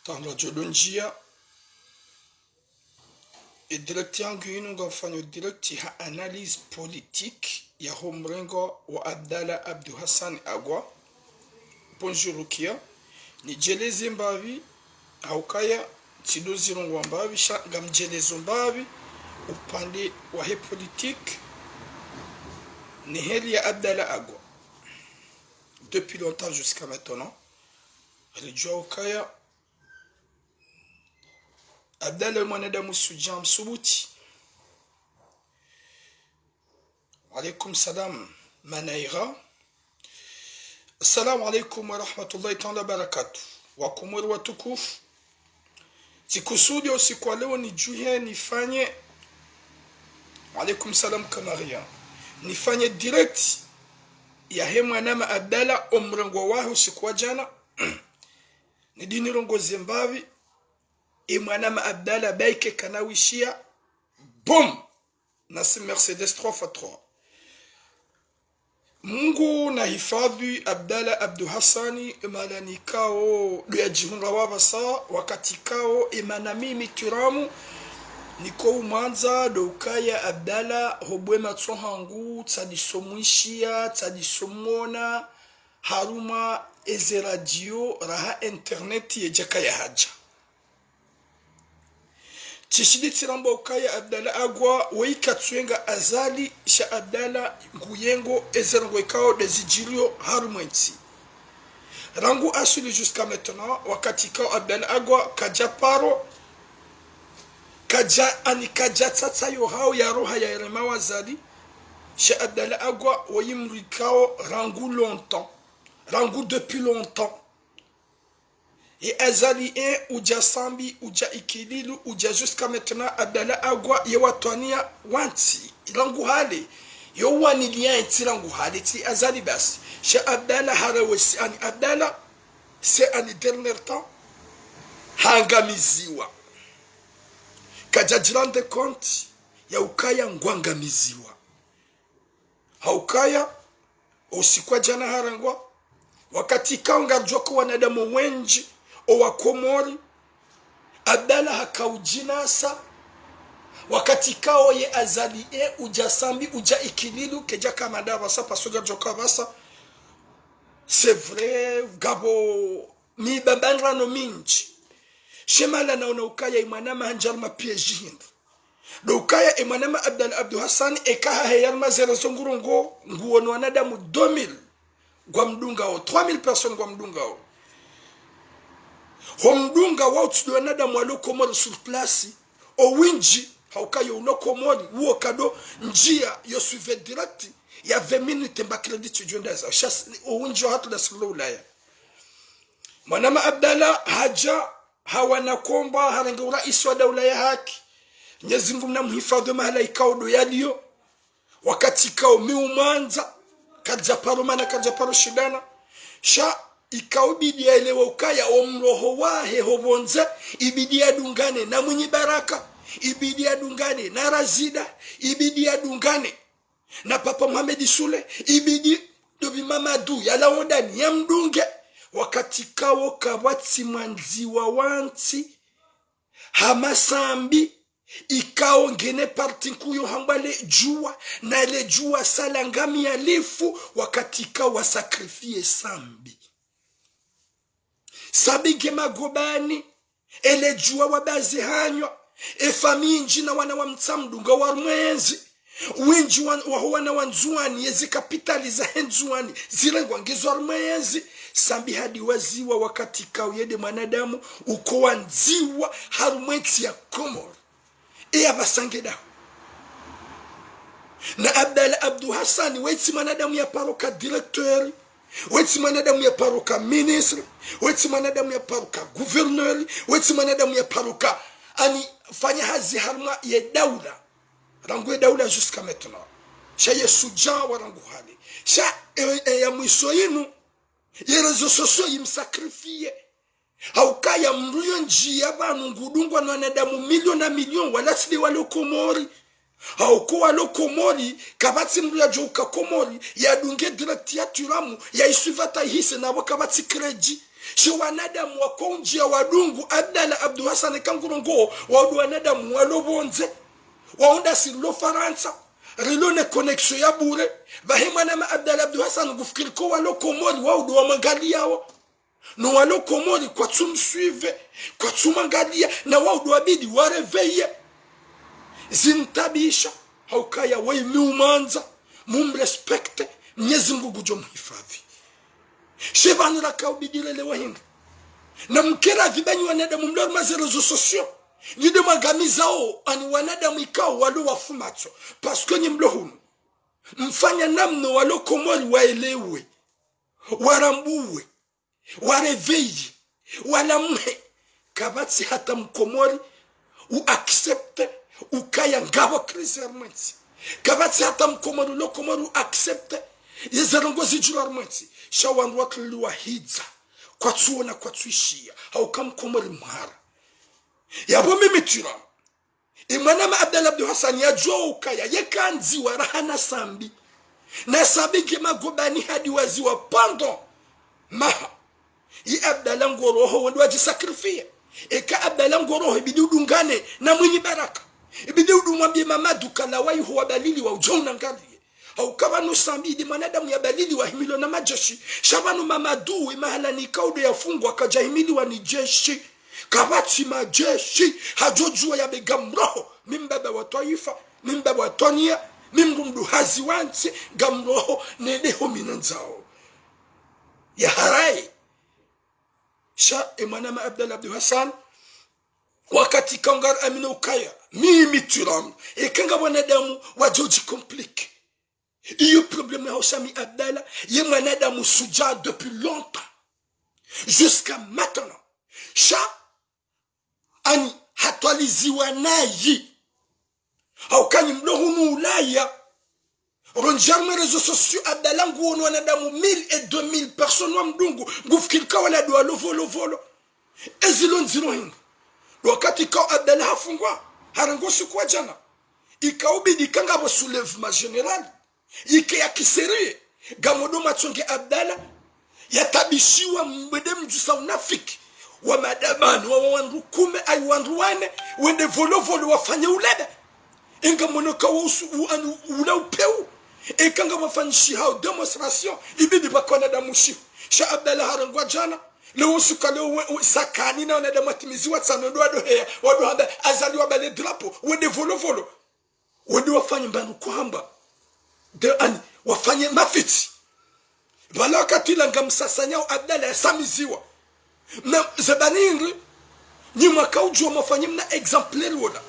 Tanda jolonjia e direkti yangu yinu ngafanya direkti ha analyse politique ya homrengo wa Abdallah Abdou Hassan Agwa. Bonjour Rukia, ni jelezi mbavi haukaya tidozi rongo mbavi gamjelezo mbavi upande wa he politique ni heli ya Abdallah Agwa depuis longtemps jusqu'à maintenant. Alijua ukaya Abdallah mwanadamu sujam subuti. Alaikum salam manaira. Assalamu alaikum wa rahmatullahi ta'ala barakatuh. Wakumuru watukufu. Sikusudi usiku wa leo nijuhe nifanye. Alaikum salam kamaria. Nifanye direct ya he mwanama Abdallah omrengo wahi usiku wa jana. Ni dini rongo Zimbabwe. Mwanama Abdallah baike kanawishia boom nasi Mercedes 3x3. Mungu na hifadhi Abdallah Abdou Hassani malani kao ya jihunga wabasa wakati kao imana mimi turamu niko umanza dokaya Abdallah hobwe matsohangu tsadisomwishia tsadisomona haruma eze radio raha internet yejaka ya haja Tishidi tirambo ukaya Abdallah Agwa weikatsuenga azali sha Abdallah nguyengo ezerango ikao dezijilio harumwensi. Rangu asuli jusqu'à maintenant wakati kao Abdallah Agwa kaja paro kaja tsatsa yo hao ya roha ya erema azali sha Abdallah Agwa weyimrikao rangu longtemps. Rangu depuis longtemps. Et azali uja sambi uja ikililu uja jusqu'à maintenant Abdallah Agwa yewatwania wanti ilangu hale yo wanilia itilangu hale ti azali basi sha Abdallah harawesi ani Abdallah c'est en dernier temps hangamiziwa kajajirande konti ya ukaya ngwangamiziwa haukaya usikwa jana harangwa wakati kaunga joko wanadamu wenji owa Komori Abdallah hakaujinasa wakati kao ye azali uja sambi uja ikililu keja kamada basa pasoja joka basa c'est vrai gabo mi babandra no minji shemala na ukaya imanama hanjarma piège hindu do ukaya imanama Abdallah Abdou Hassan ekaha heyarma zera zongurongo nguono wanadamu 2000 kwa mdunga o 3000 personnes kwa mdunga o Homdunga wautu duanada mwalo Komori sur place o winji haukayo uno Komori uo kado njia yo suive direct ya 20 minutes mba credit ujuendeza o winji hatu da silo ulaya mwanama Abdallah haja hawana komba harangeura iswa da ulaya haki nyezingu mna mhifadhi mahala ikao do yaliyo wakati kao miumanza kajaparo mana kajaparo shidana sha ikaubidi elewa ukaya omroho wahe hobonza ibidi adungane na mwenye baraka ibidi adungane na Razida ibidi adungane na Papa Mohamed Sule ibidi dobi Mamadu yala odani ya mdunge wakati kawo kabati manziwa wanti hamasambi ikao ngene parti nkuyo hambale jua na ile jua salangami ya lifu wakati kawa sakrifie sambi sabige magobani ele jua wabazi hanywa efami njina wana wa mtsamdunga wa mwenzi winji wana wanzuani yezi kapitali za henzuani zilengwa ngizwa mwenzi sambi hadi waziwa wakati kao yede manadamu uko wanziwa harumwenzi ya Komori abasangeda na Abdallah Abdou Hassan weti manadamu ya paroka directeur weti manadamu ya paroka ministre weti manadamu ya paroka gouverneur weti manadamu ya paroka ani fanya hazi harma ya daula rangu ya daula jusqu'à maintenant sha yesuja wa rangu hali sha ya mwiso yinu ya rezo soso yimsakrifie haukaya mruyo njia banu ngudungwa na wanadamu milioni na milioni wala sili wale Komori haukuwa lo Komori kabati mruya joka Komori ya dunge direct ya turamu ya isuvata hise na wakabati kreji shi wanadamu wakonjia wadungu Abdala Abdul Hassan kangurongo wadu wanadamu walobonze waonda silo Faransa rilone connexion ya bure bahimana ma Abdala Abdul Hassan gufikiri ko walokomori wadu wamangalia yao no walokomori kwa tumsuive kwa tumangalia na wadu wabidi wareveye zintabisha haukaya waimumanza mumrespekte Mwenyezi Mungu gujo mhifadhi shebanu rakaubidile lewa hinga na mkera vibanyi wanadamu mlor mazerezo sosio nide magamizao ani wanadamu ikao walo wafumato paske nye mlohunu mfanya namno walo komori waelewe warambuwe wareveyi walamhe kabati hata mkomori uaccepte ukaya ngabo krisermenti kabati hata mkomori lo komori uaccepte yezarongozi jularmenti shawandu wakili wahidza kwa tuona kwa tuishia haukamkomori mhara yabo mimi tira imana Abdala Abdul Hassan ya jua ukaya yekanzi warahana sambi na sabiki magobani hadi waziwa pando maha i Abdala ngoroho wadu wajisakrifia eka Abdala ngoroho ibidi udungane na mwenye baraka ibidi udumwambie mamadu kalawai huwa balili wa ujona ngali au kama nusambi manadamu ya balili wa himilo na majeshi shabanu mamadu mahala ni kaudo ya fungu akajahimili wa ni jeshi kabati majeshi hajojua ya begamroho mimbaba wa taifa mimbaba wa tonia mimrumdu hazi wansi gamroho nedeho minanzao ya harai sha imana Abdala Abdul Hassan wakati kangar amina ukaya mimi tiram ikanga wanadamu wajoji komplike iyo problème ya Shami Abdala ye mwanadamu suja depuis longtemps jusqu'à maintenant sha ani hatwaliziwa nayi haukani mlohunu ulaya ronjarme réseaux sociaux Abdala nguonu wanadamu 1000 et 2000 personnes wa mdungu ngufikirika wala doa lovolo ezilon zilo hinga wakati kwa Abdala hafungwa harangosi kwa jana ikaubidi kanga bo soulèvement général ike ya kiseri gamodo machonge Abdala yatabishiwa mbede mjusa unafiki wa madamani wa wanrukume ay wanruane wende volovolo wafanya ulebe inga monoka usu ula upeu ikanga wafanyishi hao demonstration ibidi bakona damushi sha Abdala harangwa jana leo suka leo sakani na wanadamu atimiziwa tsano doa wadu hamba azaliwa bale drapo wende volovolo wende wafanya mbandu kuhamba de ani wafanye mafiti bala wakati la ngamsasanya Abdala yasamiziwa na zabaningri ni makaujua mafanye mna exemplaire wala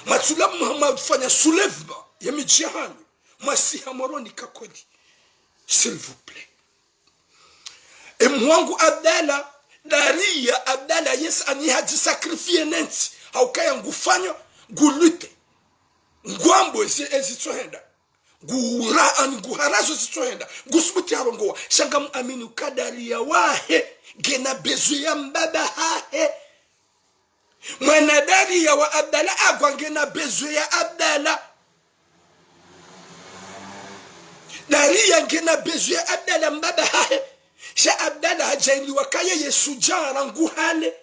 matula Muhammad fanya soulèvement ya mijihani masiha moroni kakodi s'il vous plaît et mwangu Abdala daria Abdala yes ani haji sacrifice nenti haukaya ngufanya ngulute ngwambo ezitohenda gura an guharazo zitohenda gusubuti harongoa shanga amini ukadari ya wahe gena bezu ya mbaba hahe mwanadari ya wa Abdala agwa gena bezu ya Abdala dari ya gena bezu ya Abdala mbaba hahe sha Abdala hajaili wakaya yesu jara nguhale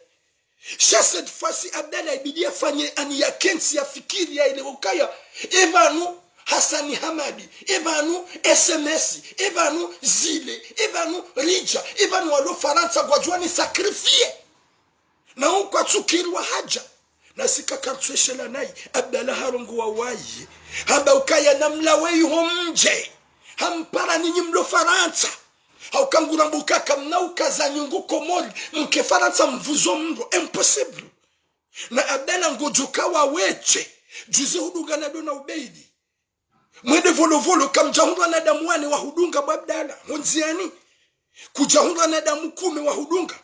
sha cette fois-ci Abdala ibidi afanye ani ya kensi ya fikiri ya ile wakaya evanu Hassani Hamadi, Ebanu SMS, Ebanu Zile, Ebanu Rija, Ebanu walo Faransa gwajwani sakrifie. Na unkwa tsukirwa haja. Na sika kartueshela nai, Abdala harongo wa waye. Hamba ukaya namlawe homje. Hampara ninyi mlo Faransa. Haukangura mbukaka mnauka za nyungu komori. Mke Faransa mvuzo mro. Impossible. Na Abdala ngojuka wa weche. Juze huduga na dona ubeidi. Mwede volovolo kamjahunga na damu wane wahudunga Abdala hunziani kujahunga na damu 10 wahudunga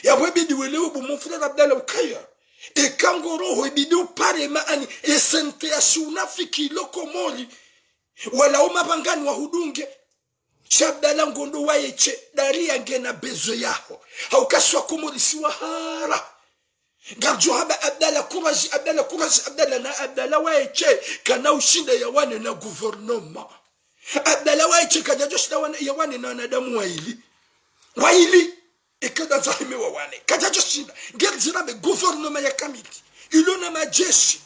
yabwebidi welewe bumufira Abdala ukaya ekangoroho ibidi upare maani esente ya shunafiki lokomoli wala umabangani wahudunge Abdala ngondo waeche daria ngena bezo yaho haukaswa kumulisi wahara Garjo haba Abdala courage Abdala na Abdala waeche kana ushinda ya wane na gouvernement Abdala waeche kana joshinda ya wane na nadamu waili ekada wane kajajo shinda ngerzira be gouvernement ya kamiti ilona majeshi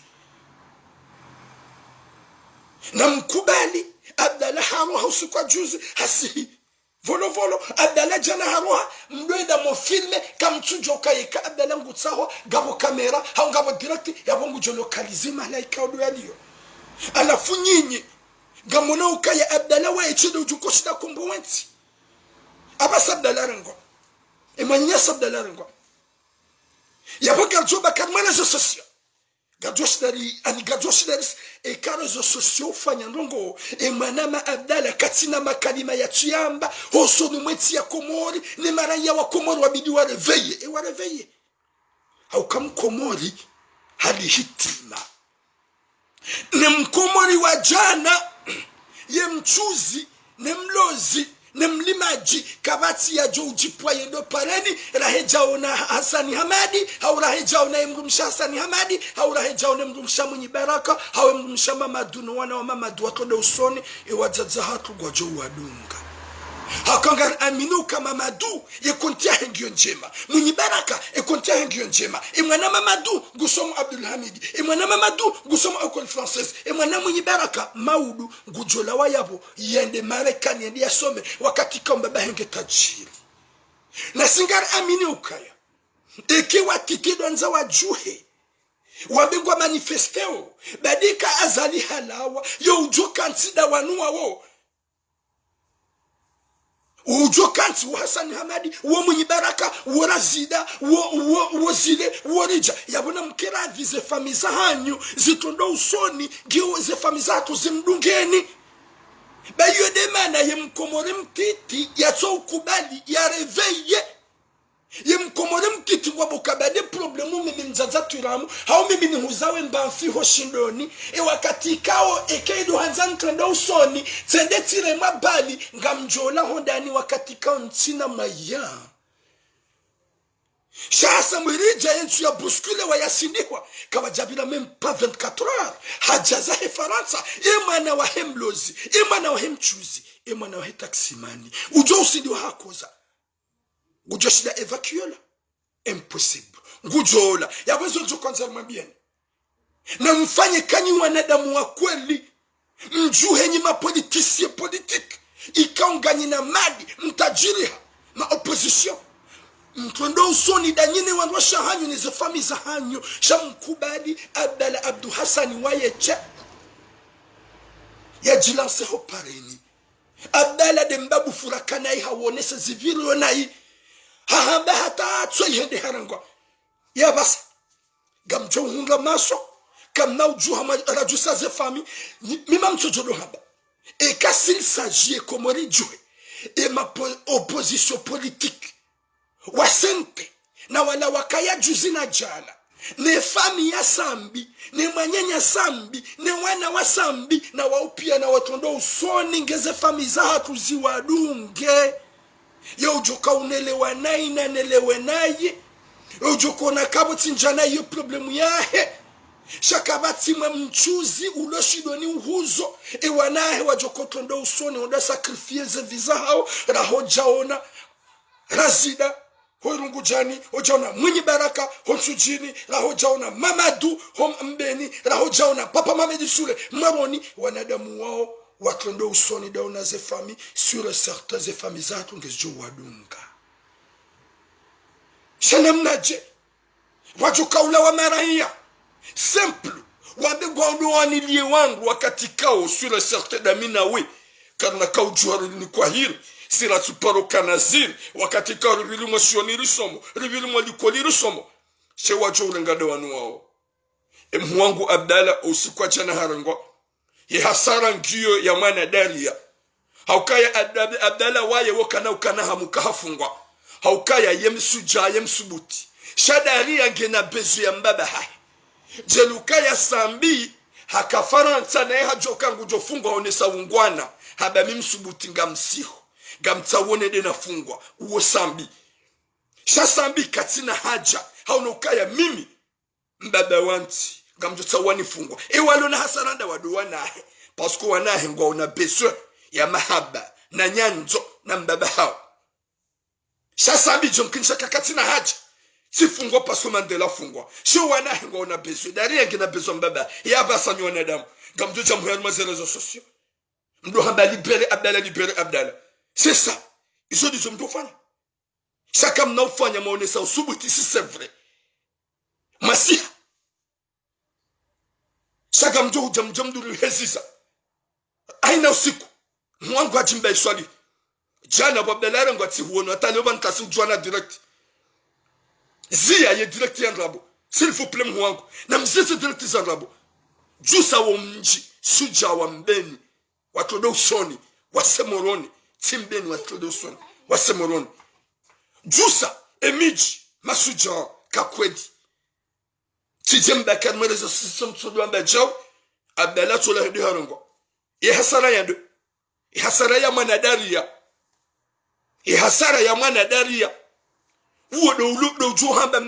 na mkubali Abdallah haroha usiku wa juzi hasihi volo Abdallah jana haroha mdoida mo filme kamchujo kayika Abdallah ngutsaho gabo kamera hao gabo direct yabo ngujo localize malaika odo yaliyo alafu nyinyi gamona ukaya Abdallah wa echido ujuko shida kombo wenti abasa Abdallah rengo emanya Abdallah rengo yabo garjoba karmana zo sosio gajoshidari e karezo sosio fanya ndongo e manama Abdallah katina makalima ya tuyamba hoso numweti ya Komori ni maraya wa Komori wabidi wareveye au kam Komori hadi hitima ni mkomori wa jana ye mchuzi ne mlozi ne mlimaji kabati ya jo ujipwa yendo pareni rahejao na Hasani Hamadi au rahejao na mrumsha Hasani Hamadi au rahejao na mrumsha Mwenye Baraka au mrumsha Mamadu wana wa Mamadu watoda usoni iwajaza hatu kwa jo wadunga hakangar aminu kama Mamadu yekontia hengio njema Mwenye Baraka yekontia hengio njema imwana Mamadu gusomo Abdul Hamidi imwana Mamadu gusomo Okol Frances imwana Mwenye Baraka Maudu gujola wayabo yende Marekani yende yasome wakati kamba bahenge tajiri na singar amini ukaya ikiwa titido nza wajuhe wabingwa manifesteo badika azali halawa yo ujoka nsida wanua wo ujokanti wa Hasani Hamadi wa Mwenye Baraka wa Razida wa zile wa Rija yabona mkeravi ze famiza hanyu zitondo usoni giyo ze famiza hatu zimdungeni bayo demana ye mkomore mtiti yato ukubali ya reveye ye mkomore mtiti wabukabade problemu mimi mzaza turamu hao mimi ni huzawe mbanfi ho shindoni wakati kao ekeido hanzani trenda usoni tende tire mabali ngamjola hondani wakati kao ntina maya shasa mwirija yensu ya buskule wa yasindiwa kawa jabila mem pa 24 hours hajaza he Faransa imana wa hemlozi imana wa hemchuzi imana wa taksimani ujo usindiwa hakoza ngujo shida evacuola impossible ngujola yawezo njo kwanza mwabieni na mfanye kanyi wanadamu wa kweli mjuhe nyima politisie politique ikaunganyi na madi mtajiriha ma opposition mtuendo usoni danyine wanwasha hanyu nize fami za hanyu shamkubali Abdallah Abdu Hasani wayeche ya jilanse ho pareni Abdallah dembabu furakanai hawonese ziviri yonai hahamba hata atso yende harangwa ya basa gamjo hunga maso kamna ujuha rajusa ze fami mima mtojolo hamba et kasil s'agit Komori juhe et ma opposition politique wasente na wala wakaya juzina jana ne fami ya sambi ne manyanya sambi ne wana wa sambi na waupia na watondo usoni ngeze fami za hatu ziwadunge ya ujoka unelewa nai na nelewe naye ujoka unakaboti njana yu problemu yahe shakabati mwe mchuzi uloshidoni uhuzo wanahe wajokotondo usoni wada sakrifie ze viza hao rahojaona Razida Hoirungu jani hojaona Mwenye Baraka honsujini rahojaona Mamadu hom mbeni rahojaona Papa Mamedi Sule maroni wanadamu wao watondo usoni dauna ze fami sur certains ze fami zatu ngejo wadunga shanemnaje wajukaula wa marahia simple wabegwando wanilie wangu wakati kao sur certains damina we karna kaujuharu ni kwa hili sira tuparo kanazir wakati kao rivili mwasioni risomo rivili mwalikoli risomo she wajo ulengade wanu wao mwangu Abdallah usiku jana harangwa ye hasara ngiyo ya mwana Daria haukaya Abdallah waye wakana ukana hamukahafungwa haukaya yemsuja yemsubuti shadaria ngena bezu ya mbaba hai jelukaya sambi hakafaransa na hajoka ngujofungwa onesa ungwana haba mimsubuti ngamsiho ngamtsawone dena fungwa uwo sambi shasambi katina haja haunokaya mimi mbaba wanti ngamjotsa wani fungwa walo na hasaranda waduwanahe pasko wanahe ngwa una besoin ya mahaba na nyanzo na mbaba hao shasambi jomkinsha kakatina haja si fungwa parce que Mandela fungwa sio wana hengo ona besoin daria ngina besoin mbaba ya basa ni wanadamu gamjo cha mhari ma réseaux sociaux mdo hamba libérer Abdallah c'est ça ils ont dit mdo fana chaka mna ufanya maonesa usubuti si c'est vrai masia chaka mjo hujamduru hezisa aina usiku mwangu ajimba iswali jana Abdallah ngwati huono ataloba nkasi ujwana direct zia ye direct ya rabo s'il vous plaît mwangu na mzisi direct za rabo jusa wa mji suja wa mbeni watodo usoni wasemoroni timbeni watodo usoni wasemoroni jusa emiji masuja kakwedi tijemba kanmelezo system sodo ambajao Abdallah tola hedi harongo ye hasara yando hasara ya manadaria hasara ya manadaria uo do ujo hamba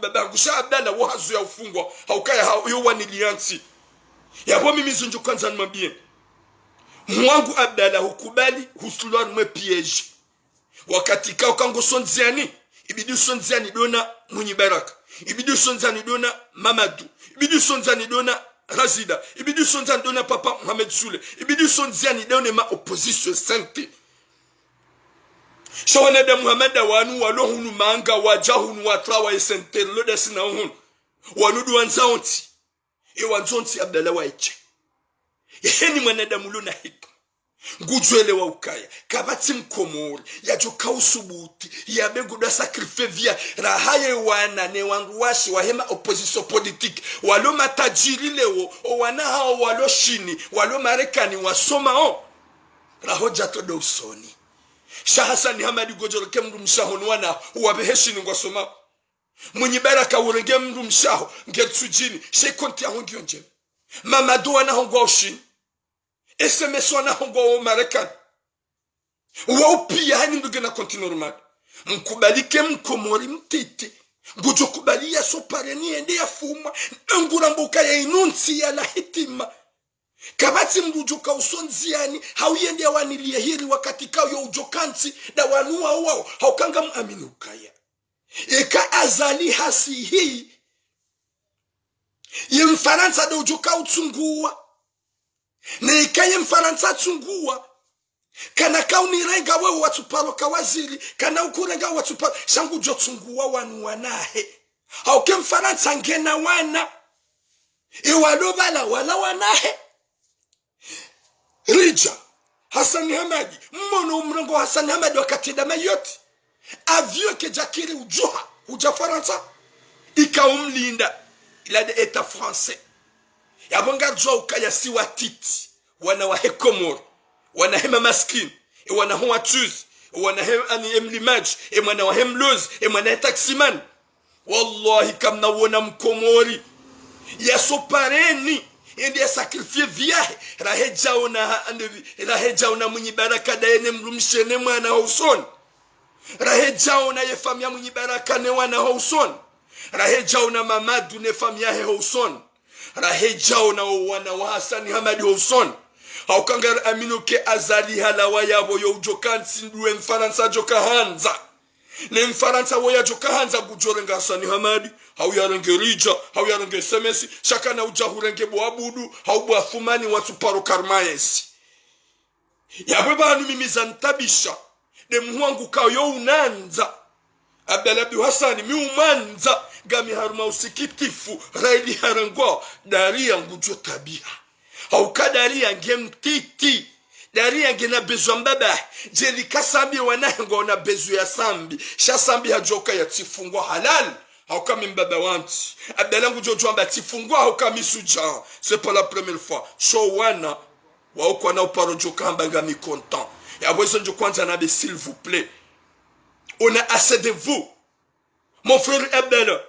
babangu sha Abdallah wa hazu ya ufungwa haukaya yo waniliansi yabo mimi zinjo kwanza nimwambie mwangu Abdallah hukubali husulwa mwe piège wakati ka ukango sonziani ibidi sonziani dona Munyi Baraka ibidi sonziani dona Mamadou ibidi sonziani dona Razida ibidi sonziani dona Papa Mohamed Soule ibidi sonziani dona ma opposition sainte shawana da Muhammad wanu walohunu manga wajahunu watrawa esentelo desina hunu wanudu wanzaonti wanzonti Abdallah waiche yeheni mwanadamu luna hikma ngujwele wa ukaya kabati mkomori yajoka usubuti yabeguda sacrifice via rahaye wana ne wangu washi wahema opposition politique walo matajiri leo wana hao walo shini walo Marekani wasoma rahoja todo usoni Shahasani Hamadi Gojoro kemru mshaho nwana uwabeheshi ngwasoma Munyi Baraka urenge mru mshaho ngetujini she konti ahongi onje Mamadou wana hongwa oshini SMS wana hongwa o Marekani Waupi hani mdugena konti normal mkubalike mkomori mtete Gujo kubali ya sopareni ende ya fuma Ngurambuka ya inunsi ya la hitima kabati mrujoka usonziani hauyende wanilie hiri wakati kao yo ujokansi da wanua wao haukanga muamini ukaya eka azali hasi hii ye mfaransa da ujoka utungua na eka ye mfaransa tungua kana kauni renga wewe watuparo kawaziri kana ukurenga watuparo shangu jotungua wanua nahe hauke mfaransa ngena wana iwalobala wala wanahe Rija Hassan Hamadi mmono umrongo Hassan Hamadi wakati dama yote avio ke jakiri ujoha uja Faransa ikaumlinda ila de eta français yabonga jo ukaya si watiti wana wa Hekomor wana hema maskini wana huwa tuz wana hem ani emlimaj mwana wa hemloz mwana taximan wallahi kamna wona mkomori yasopareni Indi sacrifice via raheja una Munyi Baraka da ene mrumshene mwana Hauson raheja una ye famia Munyi Baraka ne wana Hauson raheja una Mamadou ne famia he Hauson raheja una wana wa Hassan Hamadi Hauson haukanga amino ke azali halawa yabo yo ujokansi nduwe mfaransa joka hanza ne mfaransa woya joka hanza gujorenga Hassan Hamadi hau yarenge Rija hau yarenge Semesi shaka na ujahurenge Boabudu hau Boafumani watuparo karmayesi yabeba mimiza ntabisha de mwangu kao yo unanza Abdallah Hassan mi umanza gami haruma usikitifu raili harangwa daria ngujo tabia hau kadaria ngemtiti daria ngena bezo mbaba jeli kasambi wanahengo ona bezo ya sambi sha sambi hajoka ya tifungwa halal haukami mbaba wanti Abdallah ngujo amba tifungwa haukami suja c'est pas la première fois show wana wa uko na uparo joka amba gami content ya bozo njo kwanza nabe s'il vous plaît on a assez de vous mon frère Abdallah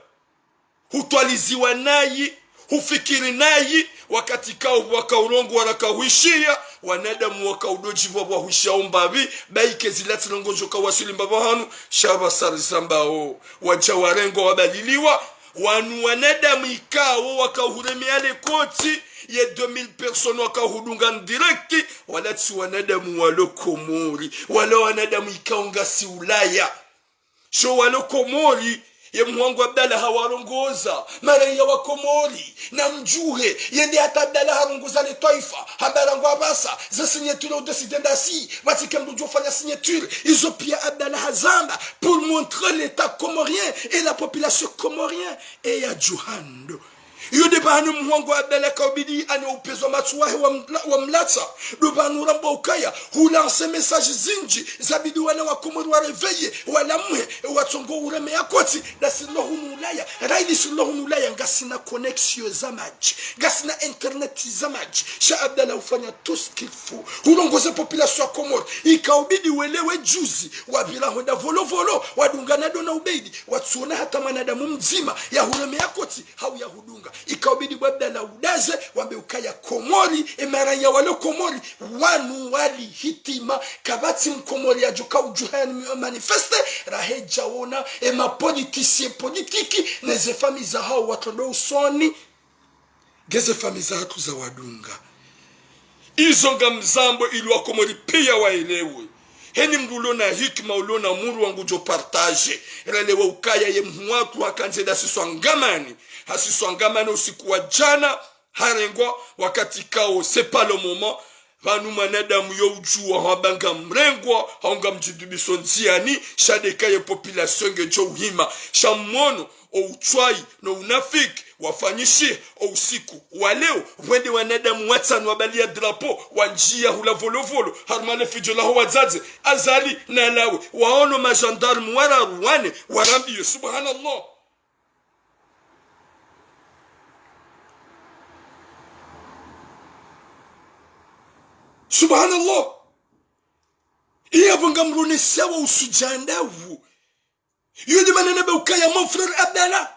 hutwaliziwa nayi hufikiri nayi wakati kao wakaurongo wanakahuishia wanadamu wakaudoji bwa huishia umbabi baike zilati longojo kawasili mbabahanu shaba sarisambao wajawarengo wabaliliwa wanu wanadamu ikao wakahuremiale koti ye 2000 personnes wakahudunga directi walati wanadamu walokomori wala wanadamu ikaonga si Ulaya sho walokomori ye mwangu Abdalla hawarongoza maraya wa Komori na mjuhe yende hata Abdalla harongoza le taifa habarango abasa za signature de sidendasi watike mdujo fanya signature izo pia Abdalla hazamba pour montrer l'état comorien et la population comorienne et ya Johando yude banu mwangu Abdalla kaubidi ane upezo matuwahe wa mlatsa dubanu rambo ukaya hulanse message zinji zabidi wana wa Komori wa reveye wala muhe watongo ureme ya koti da silohu nulaya raili silohu nulaya ngasina connexion zamaji ngasina internet zamaji sha Abdalla ufanya tout ce qu'il faut hulongoze population ya Komori ikaubidi welewe juzi wabila honda volo wadungana dona ubeidi watsuona hata manadamu mzima ya ureme ya koti hau ya hudunga ikaubidi Abdalla udaze wameukaya Komori emaranya wale Komori wanu wali hitima kabati mkomori ya joka ujuhani manifeste raheja wona ema politiki neze fami za hao watondo usoni geze fami za hatu za wadunga izonga mzambo ili wa Komori pia waelewe heni mdulona hikma ulona muru wangu jo partage relewa ukaya ye mwatu wakanze da siswangamani hasiswangamani usiku wa jana harengwa wakati kao c'est pas le moment vanu manadamu yo ujua hambanga mrengwa haunga mjidubiso nziani shadeka ye population ngejo uhima shamono o uchwai no unafiki wafanyishi o usiku waleo wende wanadamu watanu wabalia drapo wanjia hula volovolo harmale fijola ho wazaze azali na lawe waono majandarmu wararuane warambiyo subhanallah subhanallah iya bonga mrune sawa usujandavu yudi manene be ukaya mon frère Abdalla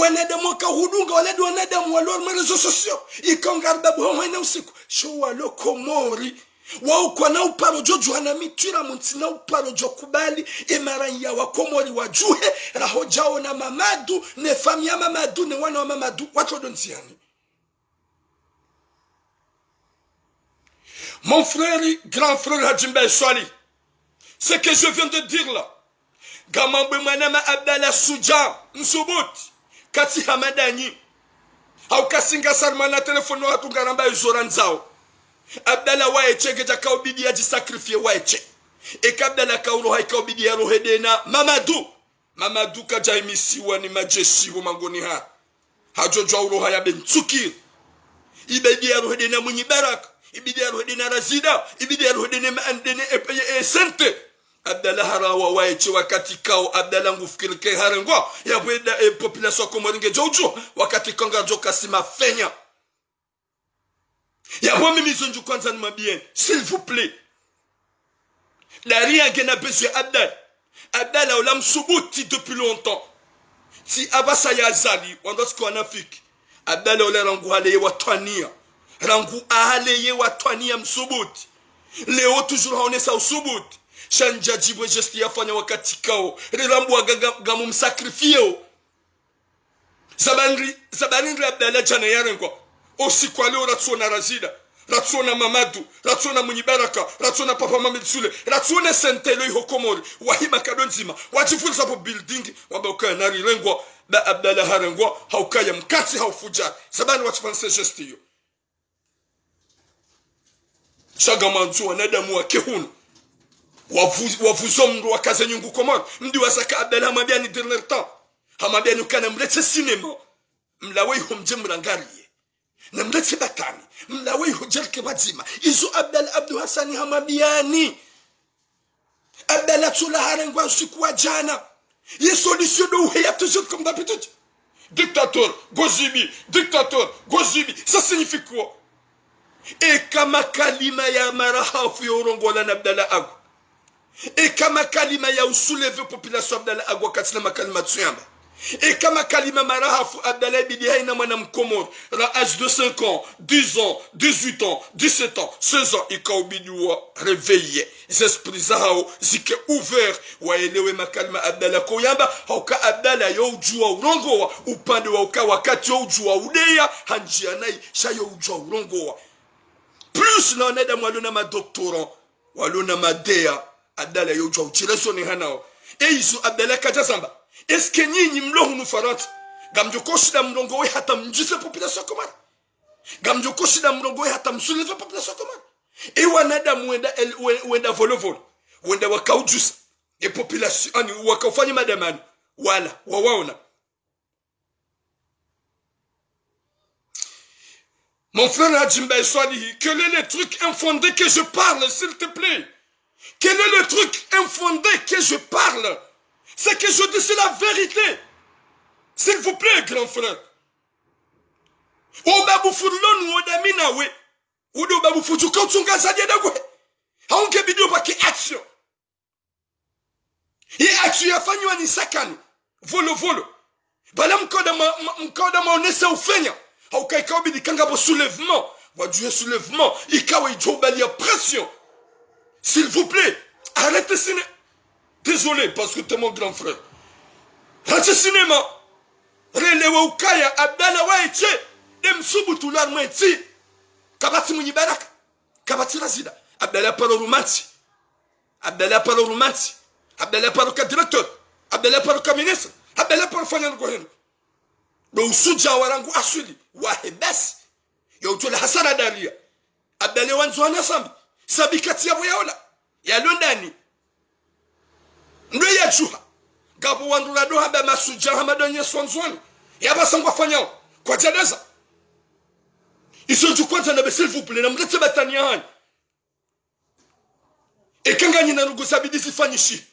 wanada moka hudunga waladi wanada mwalor marezo sosio ikongarba bwena usiku sho walo Komori wao kwa na uparo jojo hana mitira muntina uparo jokubali emaranya wa Komori wajuhe rahojao na Mamadu ne famia Mamadu ne wana wa Mamadu watu donziani. Mon frère, grand frère Hadjimbe Swali, ce que je viens de dire là, Gamambe Manama Abdalla Souja, Msubuti, Kati Hamadani, au Kasinga Sarmana téléphone wa Tungaramba Zoranzao, Abdalla Waeche, Gejaka Obidi a dit sacrifier Waeche, et qu'Abdalla Kauro Haika Obidi a rohedena, Mamadou Kajaimisi Wani Majeshi Womangoniha, Hajojo Urohaya Ben Tsukir, Ibedi a rohedena Munibarak. Ibidi aruhedina razida ibidi aruhedina maandene sente Abdalla harawa waeche wakati kao Abdalla ngufikirike harengwa ya bweda population Komoringe jojo wakati konga joka sima fenya ya wami mizonju kwanza ni mabien s'il vous plaît la rien gena besoin Abdalla ola msubuti depuis longtemps si abasa ya zali wandosko wanafiki Abdalla ola rangu hale watwania rangu ahaleye watwania msubuti leo toujours haonesa usubuti shanja jibwe gesti yafanya wakati kao rilambu wagamu msakrifio zabanri Abdalla jana yarengwa osikwa leo ratsuona razida ratsuona Mamadu ratsuona Munibaraka ratsuona Papa Mamed Sule ratsuona sentelo iho Komori wahima kadonzima wachifunza po building wabauka nari rengwa ba Abdalla harengwa haukaya mkati haufuja zabani wachifanse gesti hiyo Shagamanzu wanadamu wa kehunu wavuzo mndu wakaze nyungu Komori mdi wasaka Abdalla hamabia ni dernier temps hamabia nukana mlete sinema mlawe humje mrangariye na mlete batani mlawe hujelke bazima izo Abdalla Abdu Hassani hamabiani Abdalla tula harengwa usiku wa jana ye solution do uheya toujours comme d'habitude dictateur Gozibi ça signifie quoi et kama kalima ya marahafu ya urongola na Abdalla Agwa et kama kalima ya usuleve population Abdalla Agwa katina makalima tsuyamba et kama kalima marahafu Abdalla bidi haina mwana mkomori la âge de 5 ans 10 ans 18 ans 17 ans 16 ans ikaubidi wa réveiller les esprits zao zike ouvert waelewe makalima Abdalla koyamba hauka Abdalla yo ujua urongowa upande wa uka wakati yo ujua udeya hanjia nai shayo ujua urongowa plus na oneda mwalona ma doctorant walona ma dea Abdalla yo ujua uchireso ni hanao e isu Abdalla kajasamba Est-ce que nyinyi mlo hunu faranta? Gamjoko shida mlongo we hata mjise population komana. Gamjoko shida mlongo we hata msuleve population komana. E wanadamu wenda volovolo. Wenda wakaujusa. E population, ani wakaufanya madamani. Wala, wawaona. Mon frère Hadjimba Swalihi, quel est le truc infondé que je parle, s'il te plaît? Quel est le truc infondé que je parle? C'est que je dis c'est la vérité. S'il vous plaît, grand frère. Obabu furlon wodamina we. Udo babu fuju kautunga zadia dagwe. Haunge bidio baki action. Hii action yafanywa ni sakani. Volo. Bala mkoda maonesa ufenya. Haukaika obidi kangabo soulèvement. Wadjouye soulèvement. Ikawa ijobali ya pression. S'il vous plaît, arrêtez cinéma. Désolé, parce que t'es mon grand frère. Arrêtez cinéma. Relewa ukaya, abdala waiche. Demsubu tular mweti. Kabati mwenye baraka. Kabati razida. Abdala paro romanti. Abdala paro romanti. Abdala paro ka directeur. Abdala paro ka ministre. Abdala paro fanyan gohenu. Do usuja warangu asuli. Wahebesi. Yo utole hasara daria. Abdala wanzuana sambi. Sabi kati ya yaona. Ya londani. Ndo ya juha. Gabu wandula doha ba masuja hamadonye swanzwani. Ya basangwa fanyao. Kwa jadeza. Iso jukwanza na s'il vous plaît. Na mrete batania hani. Ekangani na nugu sabidi sifanyishi.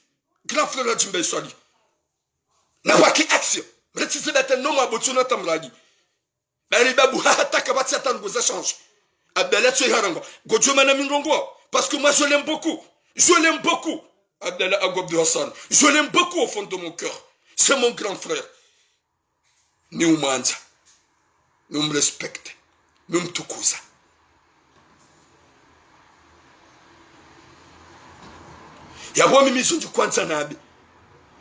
Grand frère Hadjimba Swalihi. Na waki action. Mrete batania no mabotuna tamradi. Bari babu hata kabati hata nugu za change. Abdallah tu harangwa. Gojo manami ndongwa. Parce que moi je l'aime beaucoup. Je l'aime beaucoup. Abdallah Agobdi Hassan. Je l'aime beaucoup au fond de mon cœur. C'est mon grand frère. Ni umanza. Ni umrespecte. Ni umtukuza. Yabwa mimi zonju kwanza nabi.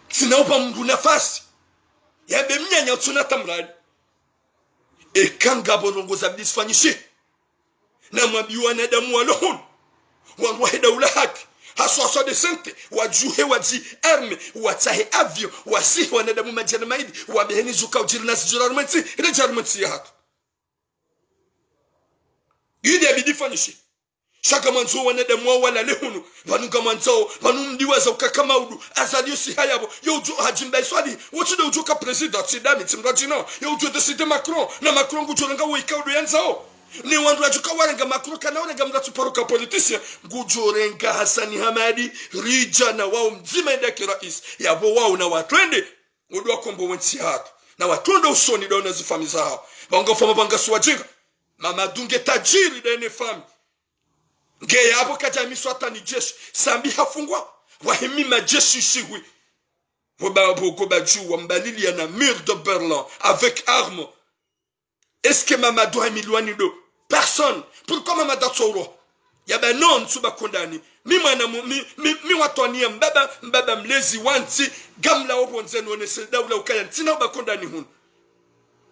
Sinaopa mungu nafasi. Yabe mnyanya tunata mradi. Ekanga bonongo zabdi sifanyishi. Na mabiwa na damu walohun. Wangwahida ulahaki. Haswa de sente. Wajuhe waji arme. Watahe avyo. Wasihi wanadamu majana maidi. Wabeheni zuka ujiri nasi jurarumenti. Ile jarumenti ya hatu. Yudi abidi fanishi. Shaka manzo wanadamu wala lehunu. Vanuka manzo. Vanumdiwa za ukakama udu. Azaliyo si hayabo. Yo ujo Hadjimba Swalihi. Wotu de ujoka president. Sidami timrajina. Yo ujo deside Macron. Na Macron gujorenga wika udu yanzao. Ni wandu ajuka warenga Macron kana warenga mratu paruka politisya. Gujorenga Hassani Hamadi. Rija na wao mzima endaki rais. Yabo wao na watwende. Udu wakombo wensi hatu. Na watwende usoni dao na zifami za hao. Banga fama banga suwajinga. Mama dunge tajiri da ene fami. Nge yabo kajami swata ni jeshi. Sambi hafungwa. Wahimi majeshi shiwi. Wababo kobaju wambalili ya na mur de Berlin. Avec armes. Est-ce que Mamadou a milouani do? Personne. Pourquoi Mamadou Tsoro? Yaba non suba kondani. Mi watoni mbaba mlezi wanti. Gamla opo nzenu one selda ula ukaya. Tina uba kondani hun.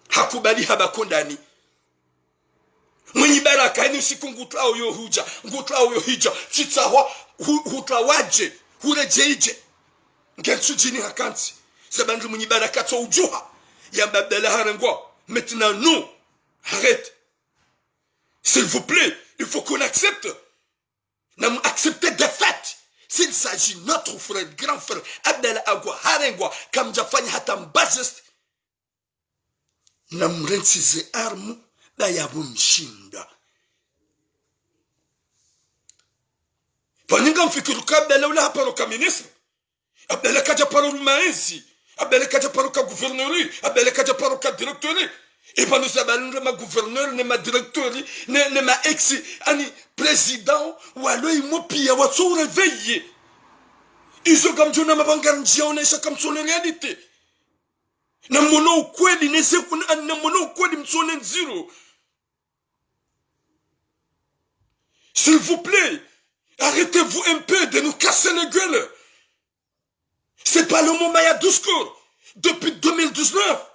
Hakubali haba kondani. Mwenye baraka hini usiku ngutla uyo huja. Ngutla uyo hija. Chitsawa hutla waje. Hureje ije. Ngensu jini hakanti. Sebandu mwenye baraka to ujuha. Yamba Abdallah harengwa. Maintenant nous. Arrête. S'il vous plaît, il faut qu'on accepte. Nous accepter des faits. S'il s'agit de notre frère, grand frère, Abdallah Agwa, Harengwa, Kamjafani Hatam Bazest, nous rensize armes, d'ayabu mshinda. Paninga mfikiruka Abdallah ula haparuka ministre. Abdallah kaja paru maenzi. Abdallah kaja paruka gouverneur. Abdallah kaja paruka directeur. Et pas nous avons ma gouverneur, ne ma directeur, ne ma ex, ani président, ou alors il m'a pillé, ou alors il réveillé. Ils ont comme Dieu n'a pas garanti, on est comme son réalité. Na mono ukweli, ne se na mono ukweli msone zero. S'il vous plaît, arrêtez-vous un peu de nous casser les gueules. C'est pas le moment, il y a 12 cours. Depuis 2019.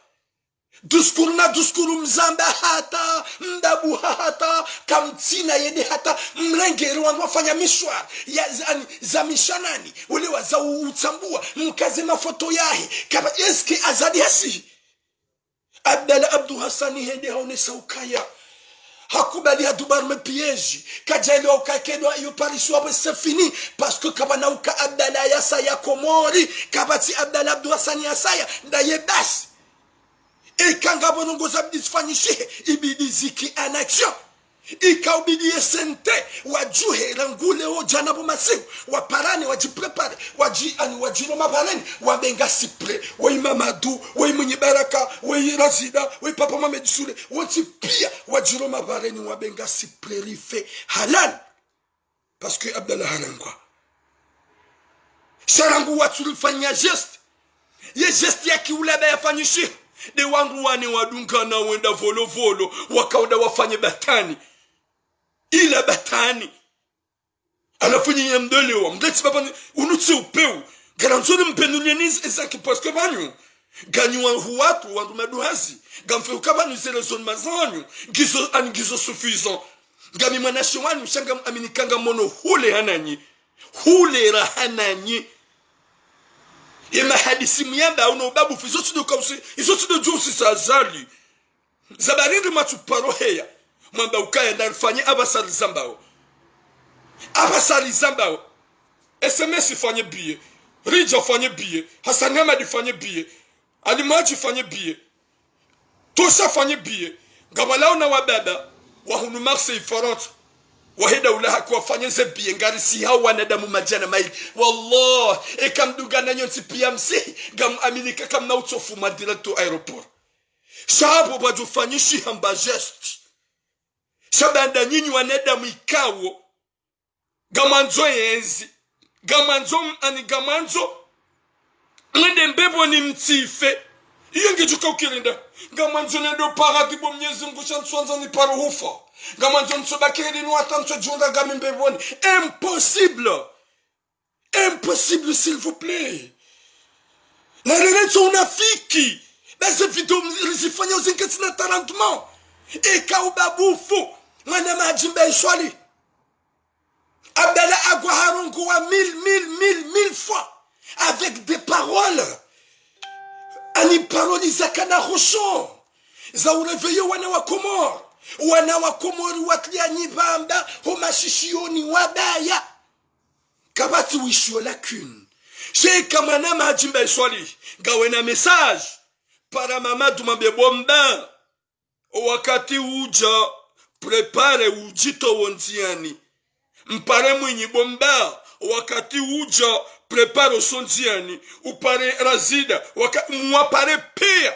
duskuru mzamba hata mdabu hata kamtina yede hata mlengeri wangu wafanya mishwar za mishanani ule waza utambua mkaze mafoto yahe kama eske azadi hasi Abdallah Abdou Hassani hede haone saukaya hakubali hadubar me piège kajelo ukakedwa iyo pariswa be c'est fini parce que kabana uka Abdallah Yasaya Komori kabati Abdallah Abdou Hassani Yasaya ndaye basi ikanga bonongo zabdisfanyishe ibidi ziki en action ikaubidi yesente wajuhe rangule o janabo masiu waparane wajiprepare wajino mabaleni wabenga sipre wa Mamadou wa mwenye baraka wa Razida wa papa Mohamed Sule woti pia wajino mabaleni wabenga sipre rife halal parce que Abdallah Harangwa sharangu watulifanya geste ye geste yaki ulaba yafanyishe de wangu wani wadunga na wenda volo wakauda wafanye batani ila batani anafanya yamdolewa mdeti baba unutse upeu garanzoni mpendulianiz ezaki paske banyu ganyu watu wandu maduhazi gamfe ukabanu zele zone mazanyu gizo suffisant gami mwanashi wanu mshanga aminikanga mono hule hananyi Ima hadisi miyamba uno babu fizotu do kausi izotu do jusi sa zali zabarindi matu paroheya mwamba ukaya ndarifanye abasali zambao SMS fanye biye Rija fanye biye Hassan Hamadi fanye biye Alimaji fanye biye Tosha fanye biye Gamalao na wababa wahunu Marseille Farante wahida ulaha kuwafanya zebiye ngari si hao wanadamu majana maili wallah ekamduga na nyonsi pia msi gam aminika kam na utofu madirekto aeroport shabu bajufanyishi hamba gesti shabanda nyinyi wanadamu ikawo gamanzo yenzi gamanzo mwende mbebo ni mtife iyo ngejuka ukirinda gamanzo nendo paradibo mnyezi mgusha nswanza ni paruhufa gamanzo nsobakiri no atanto jonga gamimbe boni impossible s'il vous plaît la relation unafiki basi vitu risifanya uzinkati na tarantement ikaubabufu mwana majimbe shwali Abdallah Agwa Harungu wa mille fois avec des paroles ani paroli za kana rochon za ureveyo wana wa Komori watlia nyibamba homashishioni wadaya kabati wishio lacune sheka mana majimbe swali gawena message para Mamadou Mabebomba wakati uja prepare ujito wonziani mpare mwinyi bomba wakati uja prepare sonziani upare Razida mwapare pia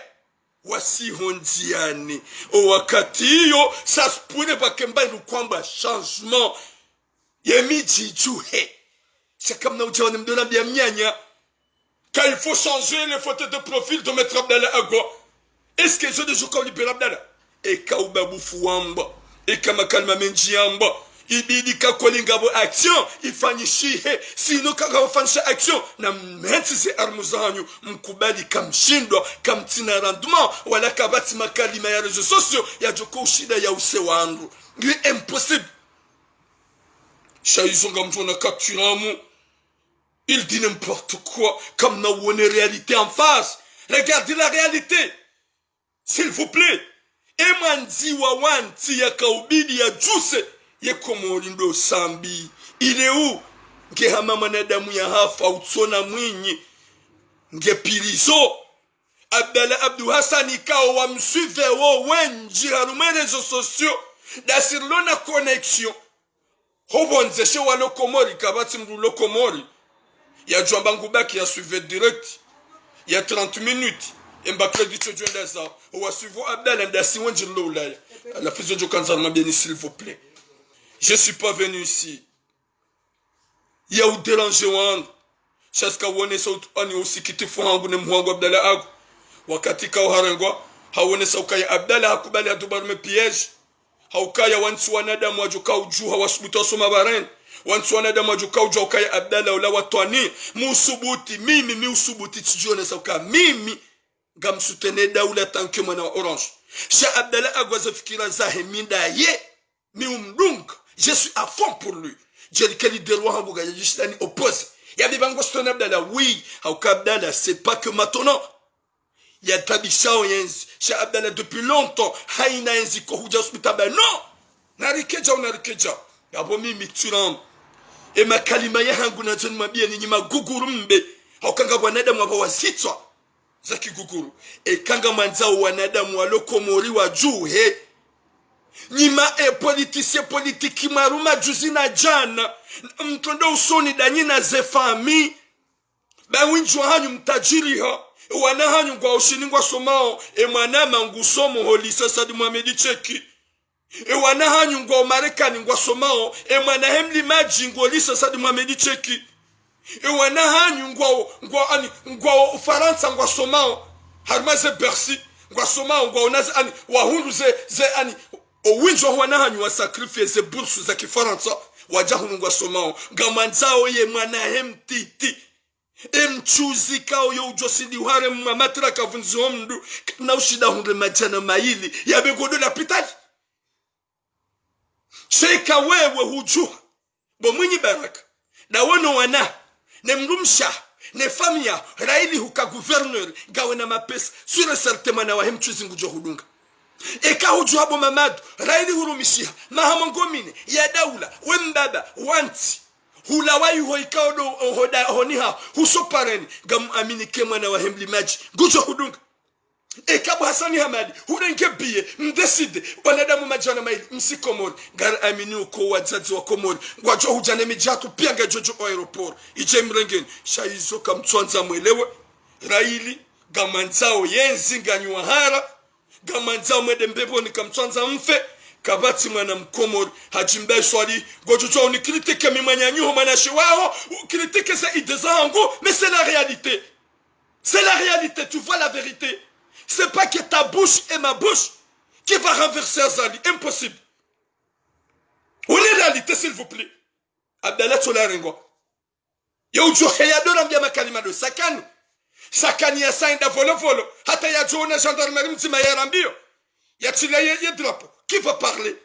wasihonziani wakati hiyo saspune pakemba kwamba changement yemiji juhe chakamna uja wanemdona bia mianya quand il faut changer les photos de profil de Maître Abdallah Agwa est-ce que je déjà comme libéral Abdallah et kaubabufu wamba et kama kalma menjiamba ibidi kakolingabo action ifanyishihe sino kakafanyisha action na mhetisi armuzanyu mkubali kamshindwa kamtina rendement wala kabati makalima ya réseaux sociaux ya joko shida ya use wangu ni impossible shaizonga mtona katuramu il dit n'importe quoi comme na wone réalité en face regardez la réalité s'il vous plaît emanzi wa wanti ya kaubidi ya juse ye Komori ndo sambi ile u nge hama manadamu ya hafa utsona mwinyi nge pirizo Abdallah Abdou Hassani kao wa msuive wo wenji harume réseaux sociaux dasirlona connexion hobonzeshe wa Lokomori kabati mdu Lokomori ya jwamba ngubaki ya suive direct ya 30 minutes emba credit cho jwenda za wa suivo Abdallah ndasi wenji lolaya la fizo jo kanzarma bien s'il vous plaît. Je suis pas venu ici. Il y a eu déranger wangu. Chaska wone sautu ani usikiti fuhangu ne mwangu Abdallah Agwa. Wakati kao harengwa. Hawone saukaya Abdallah hakubali atubarume piège. Haukaya wansu wanadamu wajuka ujuha wasubuta soma baren. Wansu wanadamu wajuka ujuha ukaya Abdallah ula watuani. Musubuti, mimi usubuti tijone saukaya. Mimi ngam soutenir daula tanke mwana orange Cheikh Abdallah agwaza fikira zahe minda ye mi umdung je suis à fond pour lui je le quali de roi hambuga je suis dans oppose ya bibango soutenir Abdallah oui au Abdallah c'est pas que maintenant il y a tabishao yenzi Cheikh Abdallah depuis longtemps haina yenzi ko huja hospitaba non narikeja yabo mimi turam e makalima ya hangu na zoni mabia ni maguguru mbe haukanga wanadamu hapa wasitwa za kiguguru e kanga manzao wanadamu walokomori wa juu he nyima politiki maruma juzi na jana mtondo usoni danyina zefami ba winjwa hanyu mtajiri ha wana hanyu kwa ushiningwa somao e manama ngusomo holi sasa di Muhamedi cheki e wana hanyu ngwa Marekani ngwa somao e mwana hemli maji ngwa lisa sadi Muhamedi cheki e wana hanyu ngwa Ufaransa ngwa somao harmaze Bercy ngwa somao ngwa onazi ani wahundu ze ani owinjwa wana hanyu wa sacrifice ze bursu za kifaransa wajahunu ngwa somao gamanzao ye mwana hemtiti mchuzi kao yo ujosidi uhare mamatra kavunzi homdu na ushida hunde majana maili ya begodo la pitali Sheka wewe hujua bo mwenye baraka na wono wana ne mrumsha ne famia raili huka gouverneur gawe na mapesa sura certainement na wahem chuzi ngujo hudunga eka hujua bo mamadu raili hurumishia mahamongomine ya daula wembaba wanti hula wayu hoikaodo hoda honiha husopareni gam amini kemwa na wahem limaji ngujo hudunga Ekabu Hassani Hamadi hurenke biye mdeside wanadamu majana maili msikomoni gar amini uko wazazi wa komoni ngwajo hujane mijatu pianga jojo aeroport ije mrengeni shaizo kamtwanza mwelewe raili gamanzao yenzi nganywa hara gamanzao mwede mbebo ni kamtwanza mfe kabati mwana mkomori hajimbai swali gojojo ni kritike mimanyanyu manashi wao kritike za idezango mais c'est la réalité tu vois la vérité. C'est pas que ta bouche et ma bouche qui va renverser Azali. Impossible. On est réalité, s'il vous plaît. Abdallah Solarengo. Yaujo heyado rambia makalima do sakani. Sakani ya sainda volo. Hata ya jona gendarmerie mtima ya rambio. Ya chile ye drapeau. Qui va parler?